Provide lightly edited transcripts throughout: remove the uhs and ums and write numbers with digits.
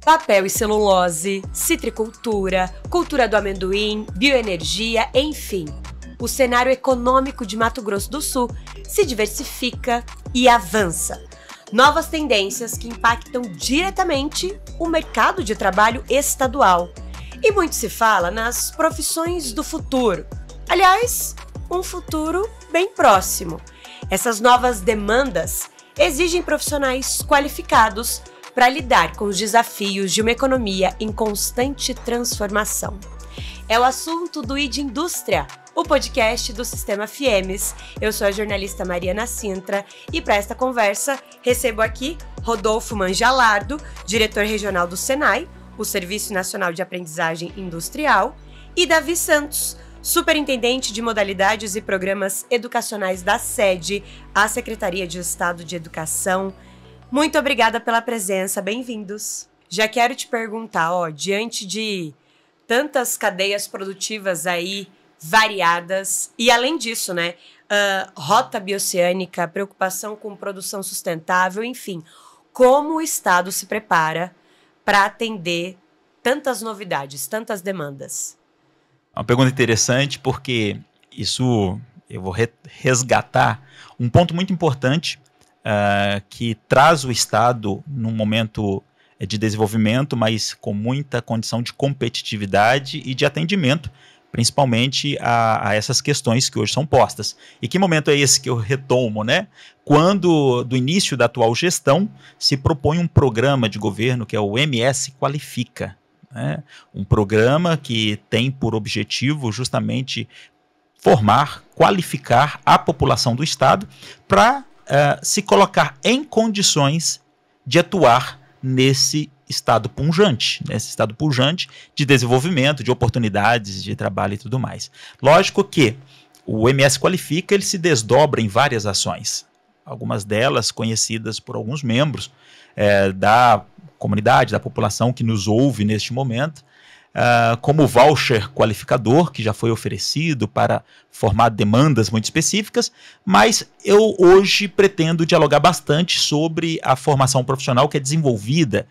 Papel e celulose, citricultura, cultura do amendoim, bioenergia, enfim. O cenário econômico de Mato Grosso do Sul se diversifica e avança. Novas tendências que impactam diretamente o mercado de trabalho estadual. E muito se fala nas profissões do futuro. Aliás, um futuro bem próximo. Essas novas demandas exigem profissionais qualificados para lidar com os desafios de uma economia em constante transformação. É o assunto do ID Indústria, o podcast do Sistema Fiemes. Eu sou a jornalista Mariana Sintra e para esta conversa recebo aqui Rodolfo Mangialardo, diretor regional do SENAI, o Serviço Nacional de Aprendizagem Industrial, e Davi Santos, superintendente de modalidades e programas educacionais da SEDE, a Secretaria de Estado de Educação. Muito obrigada pela presença, bem-vindos. Já quero te perguntar, diante de tantas cadeias produtivas aí variadas, e além disso, né, rota bioceânica, preocupação com produção sustentável, enfim, como o Estado se prepara para atender tantas novidades, tantas demandas? Uma pergunta interessante, porque isso eu vou resgatar um ponto muito importante que traz o Estado num momento de desenvolvimento, mas com muita condição de competitividade e de atendimento, principalmente a essas questões que hoje são postas. E que momento é esse que eu retomo, né? Quando, do início da atual gestão, se propõe um programa de governo que é o MS Qualifica, né? Um programa que tem por objetivo justamente formar, qualificar a população do Estado para se colocar em condições de atuar nesse estado pujante de desenvolvimento, de oportunidades de trabalho e tudo mais. Lógico que o MS Qualifica, ele se desdobra em várias ações, algumas delas conhecidas por alguns membros da comunidade, da população que nos ouve neste momento, como o voucher qualificador, que já foi oferecido para formar demandas muito específicas, mas eu hoje pretendo dialogar bastante sobre a formação profissional que é desenvolvida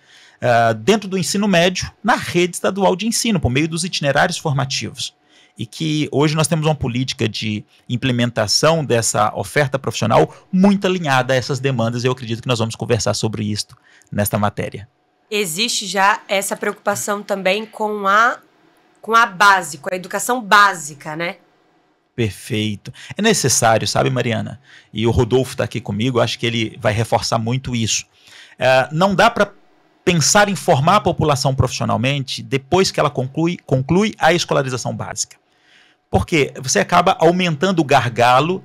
dentro do ensino médio na rede estadual de ensino, por meio dos itinerários formativos. E que hoje nós temos uma política de implementação dessa oferta profissional muito alinhada a essas demandas, e eu acredito que nós vamos conversar sobre isto nesta matéria. Existe já essa preocupação também com a base, com a educação básica, né? Perfeito. É necessário, sabe, Mariana? E o Rodolfo está aqui comigo, acho que ele vai reforçar muito isso. Não dá para pensar em formar a população profissionalmente depois que ela conclui a escolarização básica. Porque você acaba aumentando o gargalo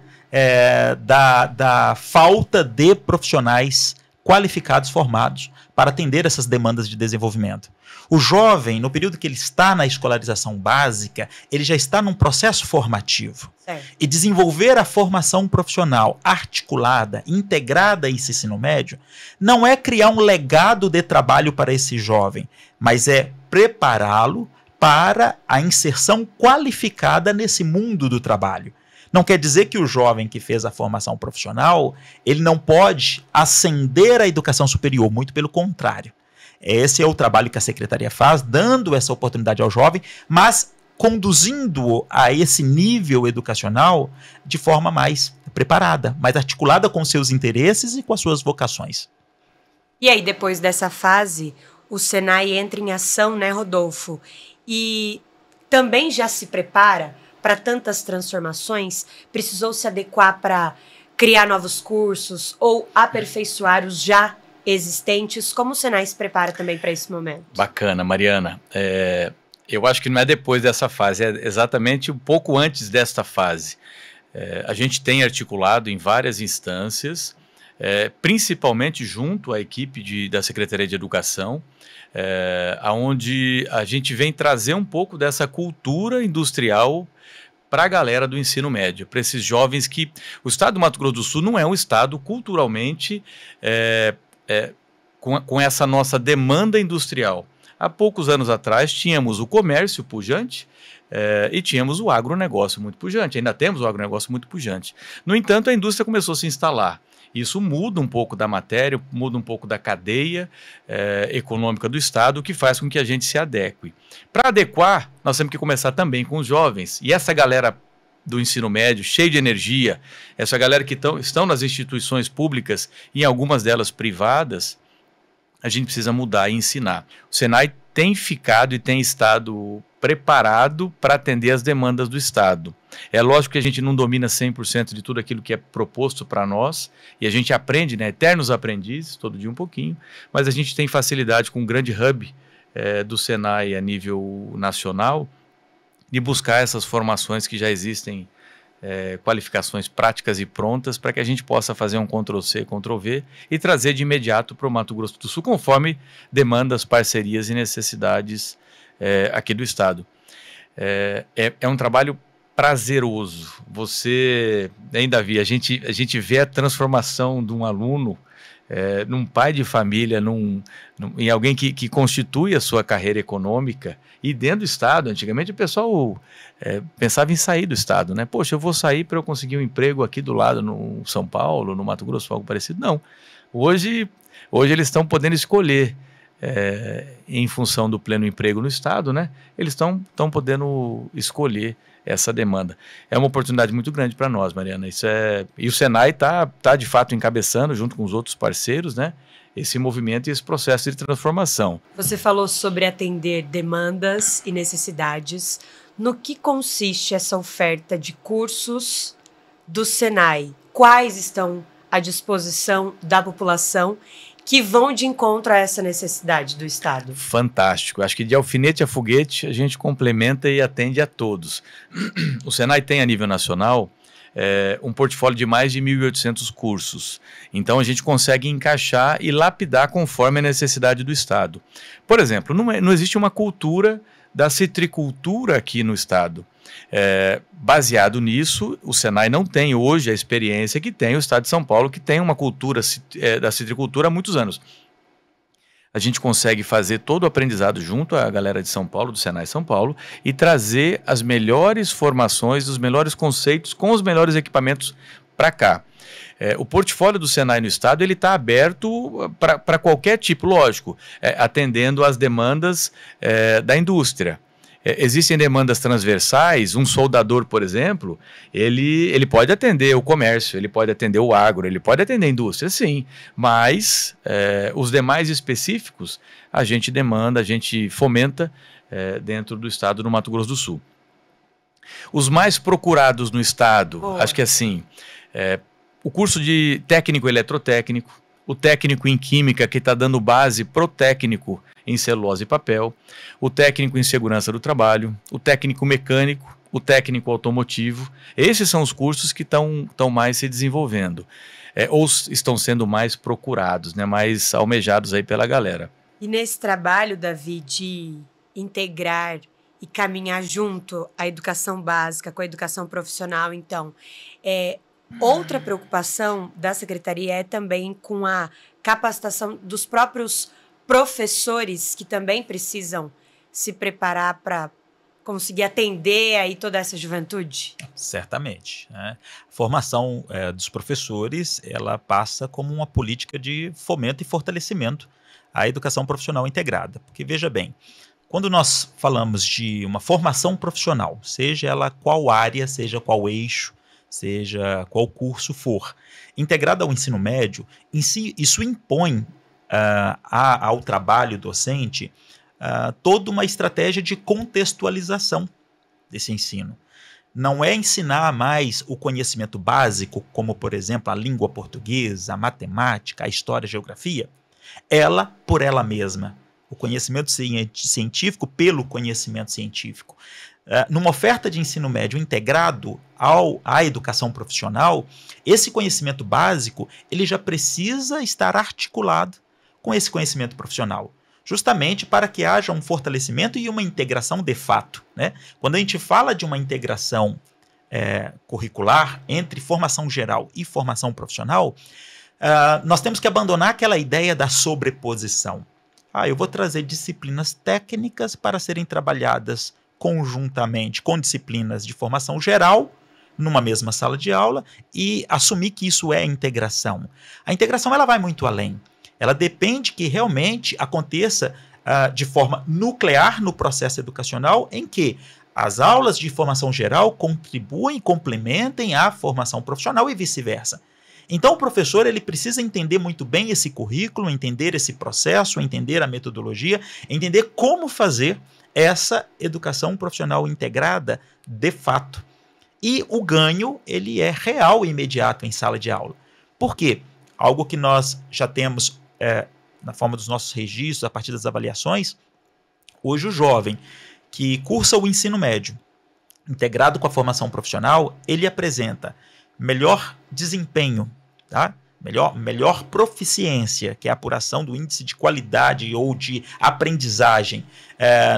da falta de profissionais qualificados, formados, para atender essas demandas de desenvolvimento. O jovem, no período que ele está na escolarização básica, ele já está num processo formativo. Certo. E desenvolver a formação profissional articulada, integrada a esse ensino médio, não é criar um legado de trabalho para esse jovem, mas é prepará-lo para a inserção qualificada nesse mundo do trabalho. Não quer dizer que o jovem que fez a formação profissional, ele não pode ascender à educação superior, muito pelo contrário. Esse é o trabalho que a Secretaria faz, dando essa oportunidade ao jovem, mas conduzindo-o a esse nível educacional de forma mais preparada, mais articulada com seus interesses e com as suas vocações. E aí, depois dessa fase, o SENAI entra em ação, né, Rodolfo? E também já se prepara para tantas transformações? Precisou se adequar para criar novos cursos ou aperfeiçoar os já existentes? Como o SENAI se prepara também para esse momento? Bacana, Mariana. Eu acho que não é depois dessa fase, é exatamente um pouco antes desta fase. A gente tem articulado em várias instâncias, principalmente junto à equipe da Secretaria de Educação, onde a gente vem trazer um pouco dessa cultura industrial para a galera do ensino médio, para esses jovens que... O estado do Mato Grosso do Sul não é um estado culturalmente com essa nossa demanda industrial. Há poucos anos atrás tínhamos o comércio pujante e tínhamos o agronegócio muito pujante. Ainda temos o agronegócio muito pujante. No entanto, a indústria começou a se instalar. Isso muda um pouco da matéria, muda um pouco da cadeia econômica do Estado, o que faz com que a gente se adeque. Para adequar, nós temos que começar também com os jovens. E essa galera do ensino médio, cheio de energia, essa galera que estão nas instituições públicas e em algumas delas privadas, a gente precisa mudar e ensinar. O Senai tem ficado e tem estado preparado para atender as demandas do Estado. É lógico que a gente não domina 100% de tudo aquilo que é proposto para nós, e a gente aprende, né, eternos aprendizes, todo dia um pouquinho, mas a gente tem facilidade com um grande hub do Senai a nível nacional, de buscar essas formações que já existem, qualificações práticas e prontas, para que a gente possa fazer um Ctrl+C, Ctrl+V e trazer de imediato para o Mato Grosso do Sul, conforme demandas, parcerias e necessidades aqui do Estado. É um trabalho prazeroso. Você, hein, Davi, a gente vê a transformação de um aluno, num pai de família, em alguém que constitui a sua carreira econômica, e dentro do Estado. Antigamente o pessoal pensava em sair do Estado, né? Poxa, eu vou sair para eu conseguir um emprego aqui do lado, no São Paulo, no Mato Grosso, algo parecido. Não. Hoje eles estão podendo escolher, em função do pleno emprego no Estado, né? Eles estão podendo escolher essa demanda. É uma oportunidade muito grande para nós, Mariana. E o Senai está de fato encabeçando, junto com os outros parceiros, né, esse movimento e esse processo de transformação. Você falou sobre atender demandas e necessidades. No que consiste essa oferta de cursos do Senai? Quais estão à disposição da população que vão de encontro a essa necessidade do Estado? Fantástico. Acho que de alfinete a foguete a gente complementa e atende a todos. O Senai tem a nível nacional um portfólio de mais de 1.800 cursos. Então a gente consegue encaixar e lapidar conforme a necessidade do Estado. Por exemplo, não existe uma cultura da citricultura aqui no Estado. Baseado nisso, o Senai não tem hoje a experiência que tem o Estado de São Paulo, que tem uma cultura da citricultura há muitos anos. A gente consegue fazer todo o aprendizado junto à galera de São Paulo, do Senai São Paulo, e trazer as melhores formações, os melhores conceitos, com os melhores equipamentos para cá. O portfólio do Senai no Estado está aberto para qualquer tipo, lógico, atendendo às demandas da indústria. Existem demandas transversais. Um soldador, por exemplo, ele pode atender o comércio, ele pode atender o agro, ele pode atender a indústria, sim, mas os demais específicos a gente demanda, a gente fomenta dentro do Estado do Mato Grosso do Sul. Os mais procurados no Estado, acho que assim, o curso de técnico eletrotécnico, o técnico em química, que está dando base pro técnico em celulose e papel, o técnico em segurança do trabalho, o técnico mecânico, o técnico automotivo. Esses são os cursos que estão mais se desenvolvendo, ou estão sendo mais procurados, né, mais almejados aí pela galera. E nesse trabalho, Davi, de integrar e caminhar junto a educação básica com a educação profissional, então, outra preocupação da Secretaria é também com a capacitação dos próprios professores, que também precisam se preparar para conseguir atender aí toda essa juventude? Certamente, né? A formação dos professores, ela passa como uma política de fomento e fortalecimento à educação profissional integrada. Porque, veja bem, quando nós falamos de uma formação profissional, seja ela qual área, seja qual eixo, seja qual curso for, integrado ao ensino médio, em si, isso impõe ao trabalho docente toda uma estratégia de contextualização desse ensino. Não é ensinar mais o conhecimento básico, como, por exemplo, a língua portuguesa, a matemática, a história, a geografia, ela por ela mesma. O conhecimento científico pelo conhecimento científico. Numa oferta de ensino médio integrado à educação profissional, esse conhecimento básico ele já precisa estar articulado com esse conhecimento profissional, justamente para que haja um fortalecimento e uma integração de fato, né? Quando a gente fala de uma integração curricular entre formação geral e formação profissional, nós temos que abandonar aquela ideia da sobreposição. Eu vou trazer disciplinas técnicas para serem trabalhadas conjuntamente com disciplinas de formação geral, numa mesma sala de aula e assumir que isso é integração. A integração ela vai muito além. Ela depende que realmente aconteça de forma nuclear no processo educacional, em que as aulas de formação geral contribuem, complementem a formação profissional e vice-versa. Então o professor ele precisa entender muito bem esse currículo, entender esse processo, entender a metodologia, entender como fazer essa educação profissional integrada de fato. E o ganho ele é real e imediato em sala de aula. Por quê? Algo que nós já temos na forma dos nossos registros, a partir das avaliações, hoje o jovem que cursa o ensino médio, integrado com a formação profissional, ele apresenta melhor desempenho, tá? melhor proficiência, que é a apuração do índice de qualidade ou de aprendizagem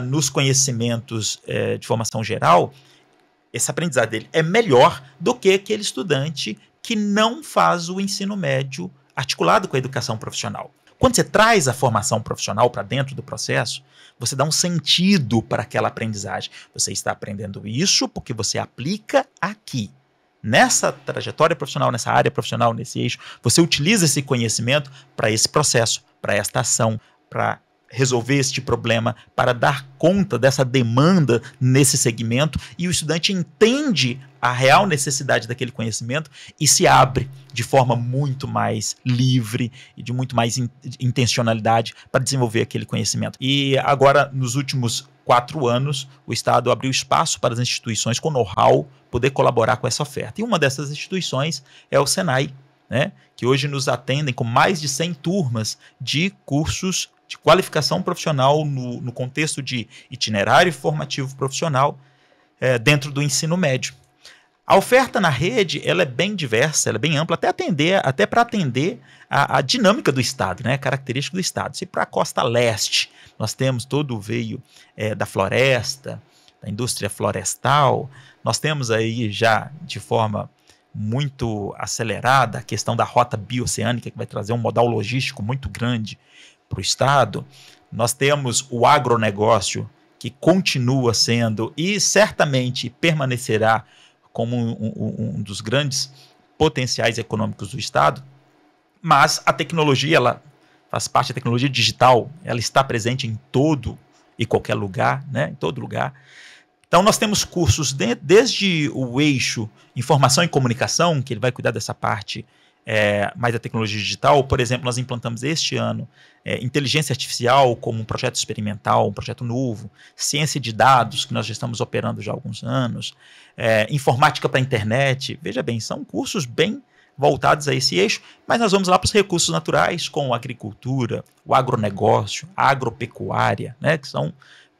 nos conhecimentos de formação geral. Esse aprendizado dele é melhor do que aquele estudante que não faz o ensino médio articulado com a educação profissional. Quando você traz a formação profissional para dentro do processo, você dá um sentido para aquela aprendizagem. Você está aprendendo isso porque você aplica aqui. Nessa trajetória profissional, nessa área profissional, nesse eixo, você utiliza esse conhecimento para esse processo, para esta ação, para resolver este problema, para dar conta dessa demanda nesse segmento, e o estudante entende a real necessidade daquele conhecimento e se abre de forma muito mais livre e de muito mais intencionalidade para desenvolver aquele conhecimento. E agora, nos últimos 4 anos, o Estado abriu espaço para as instituições com know-how poder colaborar com essa oferta. E uma dessas instituições é o Senai, né, que hoje nos atendem com mais de 100 turmas de cursos de qualificação profissional no contexto de itinerário formativo profissional dentro do ensino médio. A oferta na rede ela é bem diversa, ela é bem ampla, até para atender a dinâmica do Estado, né, característica do Estado. Se para a costa leste nós temos todo o veio da floresta, da indústria florestal, nós temos aí já de forma muito acelerada a questão da rota bioceânica, que vai trazer um modal logístico muito grande para o Estado. Nós temos o agronegócio, que continua sendo e certamente permanecerá como um dos grandes potenciais econômicos do Estado, mas a tecnologia, ela faz parte da tecnologia digital, ela está presente em todo e qualquer lugar, né? Em todo lugar. Então nós temos cursos desde o eixo informação e comunicação, que ele vai cuidar dessa parte mais da tecnologia digital. Por exemplo, nós implantamos este ano inteligência artificial como um projeto experimental, um projeto novo, ciência de dados, que nós já estamos operando já há alguns anos, informática para a internet. Veja bem, são cursos bem voltados a esse eixo, mas nós vamos lá para os recursos naturais, como a agricultura, o agronegócio, a agropecuária, né, que são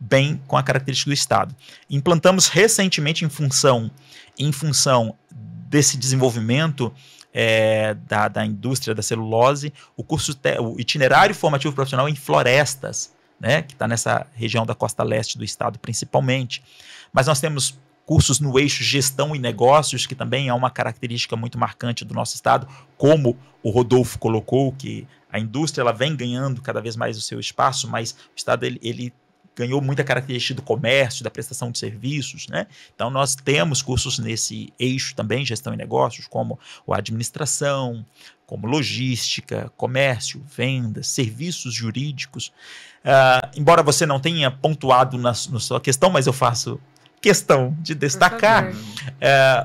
bem com a característica do Estado. Implantamos recentemente, em função desse desenvolvimento da indústria da celulose, o itinerário formativo profissional em florestas, né, que está nessa região da costa leste do Estado principalmente. Mas nós temos cursos no eixo gestão e negócios, que também é uma característica muito marcante do nosso Estado, como o Rodolfo colocou, que a indústria ela vem ganhando cada vez mais o seu espaço, mas o Estado ele ganhou muita característica do comércio, da prestação de serviços, né? Então nós temos cursos nesse eixo também, gestão e negócios, como a administração, como logística, comércio, vendas, serviços jurídicos. Embora você não tenha pontuado na sua questão, mas eu faço questão de destacar,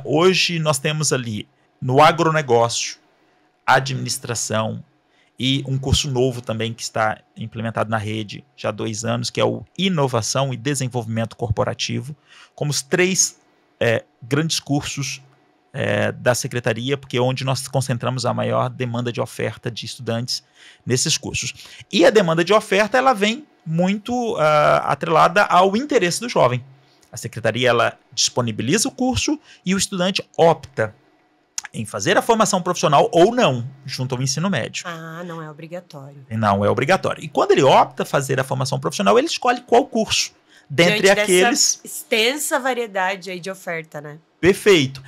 hoje nós temos ali no agronegócio, administração, e um curso novo também que está implementado na rede já há 2 anos, que é o Inovação e Desenvolvimento Corporativo, como os 3 grandes cursos da Secretaria, porque é onde nós concentramos a maior demanda de oferta de estudantes nesses cursos. E a demanda de oferta ela vem muito atrelada ao interesse do jovem. A Secretaria ela disponibiliza o curso e o estudante opta em fazer a formação profissional ou não, junto ao ensino médio. Não é obrigatório. Não é obrigatório. E quando ele opta fazer a formação profissional, ele escolhe qual curso. Dentre aqueles... extensa variedade aí de oferta, né? Perfeito.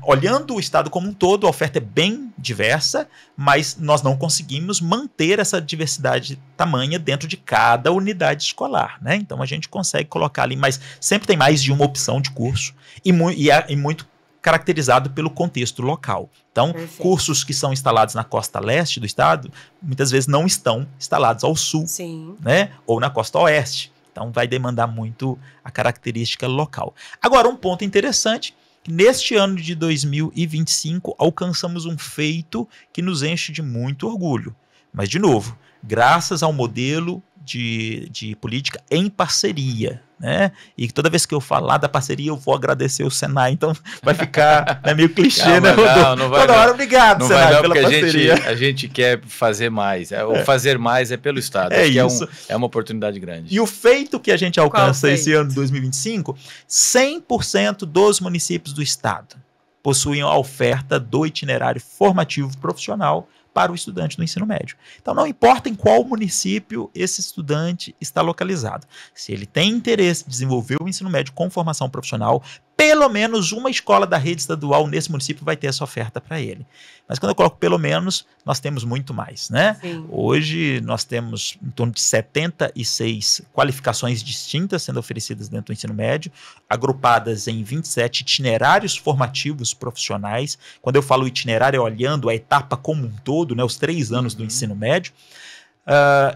Olhando o Estado como um todo, a oferta é bem diversa, mas nós não conseguimos manter essa diversidade tamanha dentro de cada unidade escolar, né? Então a gente consegue colocar ali, mas sempre tem mais de uma opção de curso e muito caracterizado pelo contexto local. Então, Perfeito. cursos que são instalados na costa leste do estado, muitas vezes não estão instalados ao sul, Sim. né? Ou na costa oeste. Então, vai demandar muito a característica local. Agora, um ponto interessante, neste ano de 2025, alcançamos um feito que nos enche de muito orgulho. Mas, de novo, graças ao modelo de política em parceria, né? E toda vez que eu falar da parceria, eu vou agradecer o Senai, então vai ficar meio clichê, né, Rodolfo? Não vai, toda hora, obrigado, não Senai, vai não, pela porque parceria. A gente quer fazer mais. O fazer mais é pelo Estado. É Acho isso. Que é uma oportunidade grande. E o feito que a gente alcança esse feito? ano de 2025, 100% dos municípios do estado possuem a oferta do itinerário formativo profissional para o estudante do ensino médio. Então, não importa em qual município esse estudante está localizado. Se ele tem interesse em desenvolver o ensino médio com formação profissional, pelo menos uma escola da rede estadual nesse município vai ter essa oferta para ele. Mas quando eu coloco pelo menos, nós temos muito mais, né? Sim. Hoje nós temos em torno de 76 qualificações distintas sendo oferecidas dentro do ensino médio, agrupadas em 27 itinerários formativos profissionais. Quando eu falo itinerário, é olhando a etapa como um todo, né, os 3 anos do ensino médio.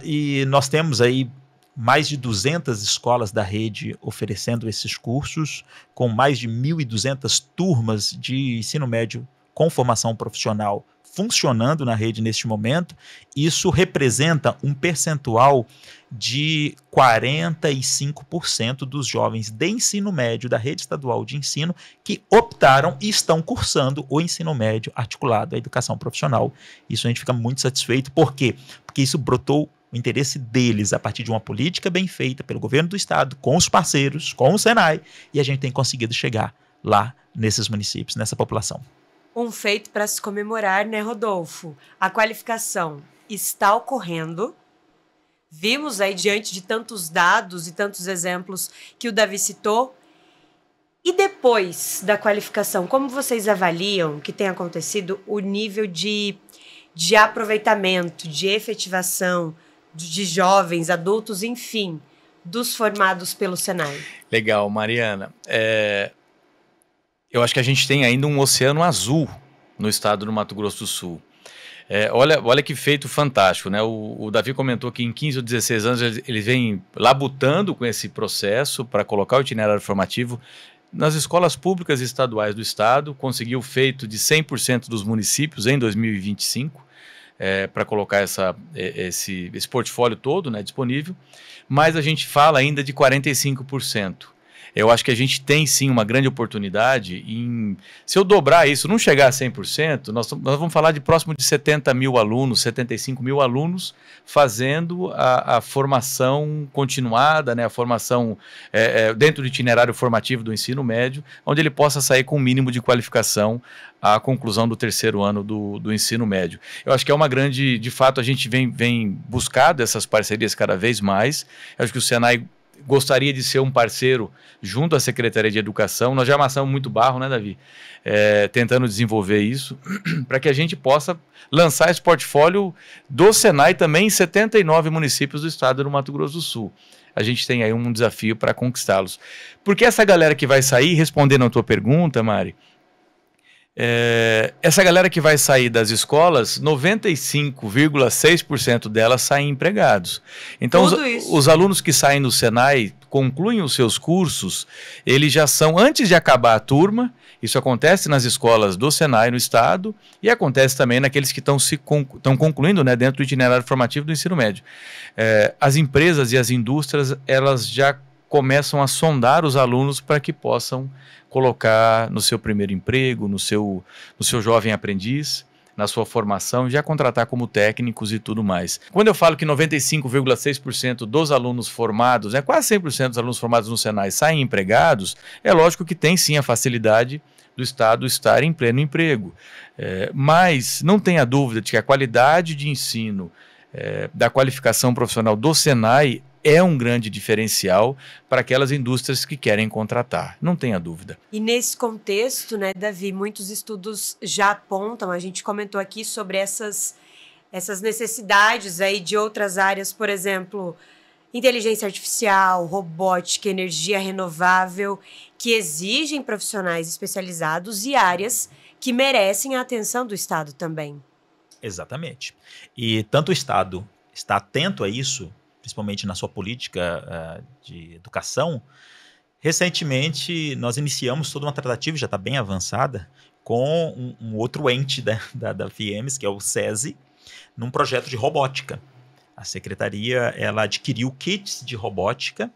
E nós temos aí mais de 200 escolas da rede oferecendo esses cursos, com mais de 1.200 turmas de ensino médio com formação profissional funcionando na rede neste momento. Isso representa um percentual de 45% dos jovens de ensino médio da rede estadual de ensino que optaram e estão cursando o ensino médio articulado à educação profissional. Isso a gente fica muito satisfeito. Por quê? Porque isso brotou o interesse deles a partir de uma política bem feita pelo governo do estado, com os parceiros, com o Senai, e a gente tem conseguido chegar lá nesses municípios, nessa população. Um feito para se comemorar, né, Rodolfo? A qualificação está ocorrendo. Vimos aí, diante de tantos dados e tantos exemplos que o Davi citou. E depois da qualificação, como vocês avaliam que tem acontecido o nível de aproveitamento, de efetivação de jovens, adultos, enfim, dos formados pelo Senai? Legal, Mariana. Eu acho que a gente tem ainda um oceano azul no estado do Mato Grosso do Sul. Olha que feito fantástico, né? O Davi comentou que em 15 ou 16 anos ele vem labutando com esse processo para colocar o itinerário formativo nas escolas públicas e estaduais do estado, conseguiu o feito de 100% dos municípios em 2025, para colocar esse portfólio todo, né, disponível, mas a gente fala ainda de 45%. Eu acho que a gente tem sim uma grande oportunidade se eu dobrar isso, não chegar a 100%, nós vamos falar de próximo de 70 mil alunos, 75 mil alunos fazendo a formação continuada, né, a formação dentro do itinerário formativo do ensino médio, onde ele possa sair com o mínimo de qualificação à conclusão do 3º ano do ensino médio. Eu acho que é uma grande, de fato, a gente vem buscando essas parcerias cada vez mais. Eu acho que o Senai gostaria de ser um parceiro junto à Secretaria de Educação. Nós já amassamos muito barro, né, Davi? Tentando desenvolver isso, para que a gente possa lançar esse portfólio do Senai também em 79 municípios do estado do Mato Grosso do Sul. A gente tem aí um desafio para conquistá-los. Porque essa galera que vai sair, respondendo a tua pergunta, Mari, essa galera que vai sair das escolas, 95,6% delas saem empregados. Então, os alunos que saem do Senai, concluem os seus cursos, eles já são, antes de acabar a turma, isso acontece nas escolas do Senai no estado e acontece também naqueles que estão concluindo, né, dentro do itinerário formativo do ensino médio. As empresas e as indústrias, elas já começam a sondar os alunos para que possam colocar no seu primeiro emprego, no seu jovem aprendiz, na sua formação, já contratar como técnicos e tudo mais. Quando eu falo que 95,6% dos alunos formados, quase 100% dos alunos formados no Senai saem empregados, é lógico que tem sim a facilidade do Estado estar em pleno emprego. Mas não tenha dúvida de que a qualidade de ensino da qualificação profissional do Senai é um grande diferencial para aquelas indústrias que querem contratar, não tenha dúvida. E nesse contexto, né, Davi, muitos estudos já apontam, a gente comentou aqui sobre essas necessidades aí de outras áreas, por exemplo, Inteligência artificial, robótica, energia renovável, que exigem profissionais especializados e áreas que merecem a atenção do Estado também. Exatamente. E tanto o Estado está atento a isso, principalmente na sua política de educação. Recentemente, nós iniciamos toda uma tratativa, já está bem avançada, com um outro ente da FIEMES, que é o SESI, num projeto de robótica. A secretaria ela adquiriu kits de robótica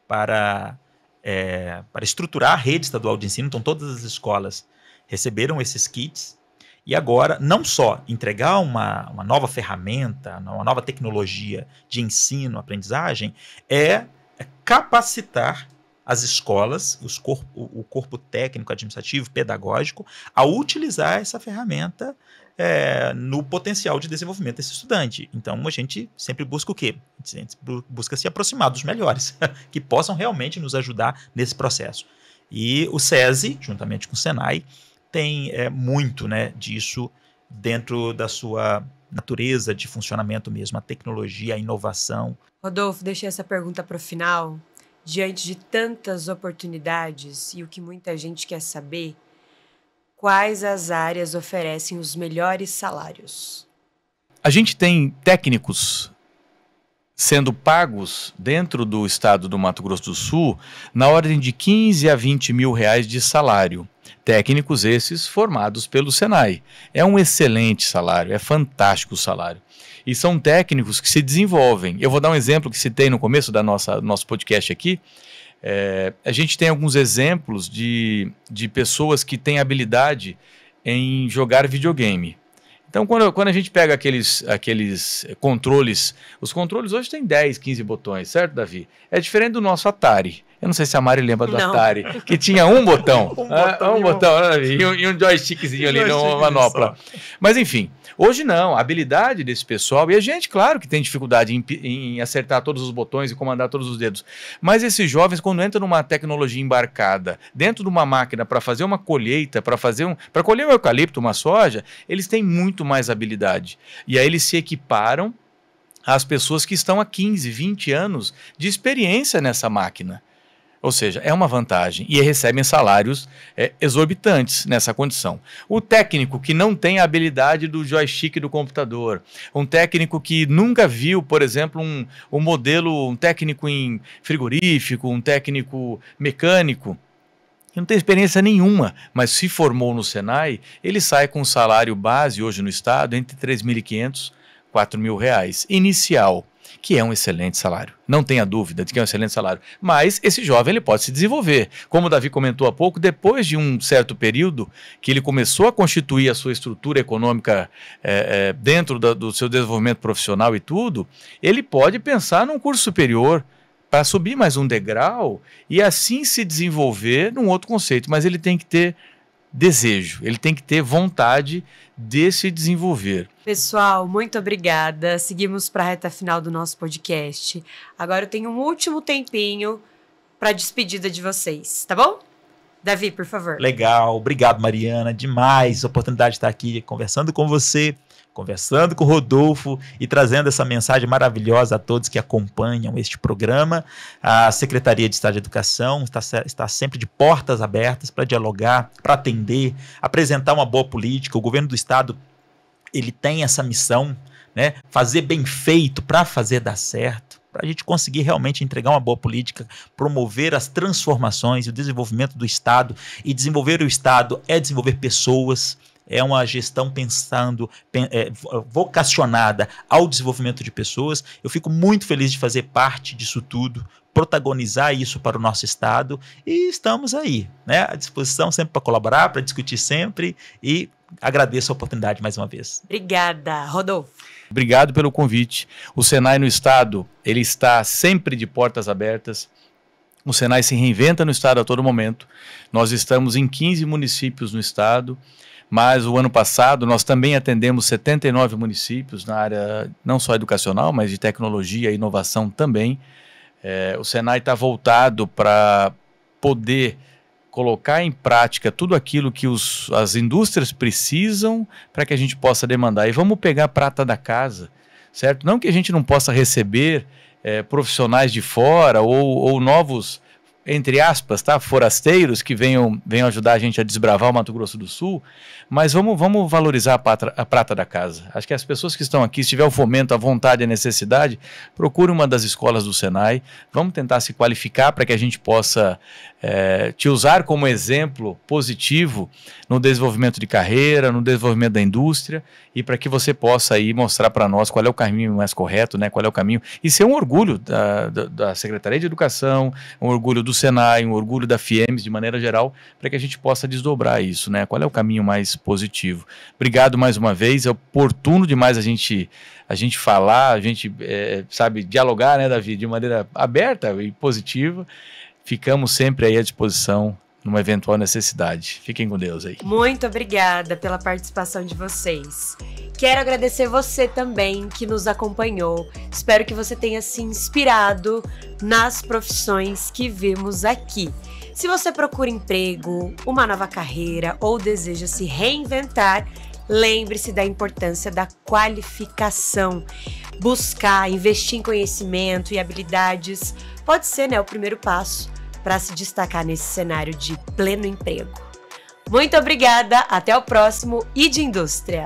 para estruturar a rede estadual de ensino. Então, todas as escolas receberam esses kits. E agora, não só entregar uma nova ferramenta, uma nova tecnologia de ensino, aprendizagem, é capacitar as escolas, o corpo técnico, administrativo, pedagógico, a utilizar essa ferramenta no potencial de desenvolvimento desse estudante. Então, a gente sempre busca o quê? A gente busca se aproximar dos melhores, que possam realmente nos ajudar nesse processo. E o SESI, juntamente com o Senai, tem muito, né, disso dentro da sua natureza de funcionamento mesmo, a tecnologia, a inovação. Rodolfo, deixei essa pergunta para o final. Diante de tantas oportunidades e o que muita gente quer saber, quais as áreas oferecem os melhores salários? A gente tem técnicos sendo pagos dentro do estado do Mato Grosso do Sul na ordem de 15 a 20 mil reais de salário. Técnicos esses formados pelo Senai. É um excelente salário, é fantástico o salário. E são técnicos que se desenvolvem. Eu vou dar um exemplo que citei no começo do nosso podcast aqui. A gente tem alguns exemplos de pessoas que têm habilidade em jogar videogame. Então, quando a gente pega aqueles controles, os controles hoje têm 10, 15 botões, certo, Davi? É diferente do nosso Atari. Eu não sei se a Mari lembra do Atari, que tinha um botão. um botão, né, Davi? E um joystickzinho ali, uma manopla. Mas, enfim, hoje não. A habilidade desse pessoal, e a gente, claro, que tem dificuldade em acertar todos os botões e comandar todos os dedos. Mas esses jovens, quando entram numa tecnologia embarcada, dentro de uma máquina para fazer uma colheita, para colher um eucalipto, uma soja, eles têm muito mais habilidade. E aí eles se equiparam às pessoas que estão há 15, 20 anos de experiência nessa máquina. Ou seja, é uma vantagem e recebem salários exorbitantes nessa condição. O técnico que não tem a habilidade do joystick do computador, um técnico que nunca viu, por exemplo, um modelo, um técnico em frigorífico, um técnico mecânico, que não tem experiência nenhuma, mas se formou no Senai, ele sai com um salário base hoje no estado entre R$ 3.500 e R$ 4.000, inicial, que é um excelente salário. Não tenha dúvida de que é um excelente salário. Mas esse jovem ele pode se desenvolver. Como o Davi comentou há pouco, depois de um certo período que ele começou a constituir a sua estrutura econômica dentro do seu desenvolvimento profissional e tudo, ele pode pensar num curso superior para subir mais um degrau e assim se desenvolver num outro conceito. Mas ele tem que ter desejo, ele tem que ter vontade de se desenvolver. Pessoal, muito obrigada. Seguimos para a reta final do nosso podcast. Agora eu tenho um último tempinho para a despedida de vocês, tá bom? Davi, por favor. Legal, obrigado, Mariana, demais a oportunidade de estar aqui conversando com você, conversando com o Rodolfo e trazendo essa mensagem maravilhosa a todos que acompanham este programa. A Secretaria de Estado de Educação está sempre de portas abertas para dialogar, para atender, apresentar uma boa política. O governo do Estado ele tem essa missão, né, fazer bem feito para fazer dar certo, para a gente conseguir realmente entregar uma boa política, promover as transformações e o desenvolvimento do Estado. E desenvolver o Estado é desenvolver pessoas, é uma gestão vocacionada ao desenvolvimento de pessoas. Eu fico muito feliz de fazer parte disso tudo, protagonizar isso para o nosso Estado e estamos aí, né, à disposição sempre para colaborar, para discutir sempre e agradeço a oportunidade mais uma vez. Obrigada, Rodolfo. Obrigado pelo convite. O Senai no Estado, ele está sempre de portas abertas. O Senai se reinventa no Estado a todo momento. Nós estamos em 15 municípios no Estado, mas o ano passado nós também atendemos 79 municípios na área não só educacional, mas de tecnologia e inovação também. O Senai está voltado para poder colocar em prática tudo aquilo que as indústrias precisam para que a gente possa demandar. E vamos pegar a prata da casa, certo? Não que a gente não possa receber profissionais de fora ou novos, entre aspas, tá, forasteiros que venham ajudar a gente a desbravar o Mato Grosso do Sul, mas vamos valorizar a prata da casa. Acho que as pessoas que estão aqui, se tiver o fomento, a vontade e a necessidade, procure uma das escolas do Senai, vamos tentar se qualificar para que a gente possa te usar como exemplo positivo no desenvolvimento de carreira, no desenvolvimento da indústria, e para que você possa aí mostrar para nós qual é o caminho mais correto, né, qual é o caminho, e ser um orgulho da Secretaria de Educação, um orgulho do Senai, um orgulho da FIEMES de maneira geral, para que a gente possa desdobrar isso, né, qual é o caminho mais positivo. Obrigado mais uma vez, é oportuno demais a gente falar, a gente, sabe, dialogar, né, Davi, de maneira aberta e positiva. Ficamos sempre aí à disposição numa eventual necessidade. Fiquem com Deus aí. Muito obrigada pela participação de vocês. Quero agradecer você também que nos acompanhou. Espero que você tenha se inspirado nas profissões que vimos aqui. Se você procura emprego, uma nova carreira ou deseja se reinventar, lembre-se da importância da qualificação. Buscar, investir em conhecimento e habilidades pode ser, né, o primeiro passo para se destacar nesse cenário de pleno emprego. Muito obrigada, até o próximo ID Indústria!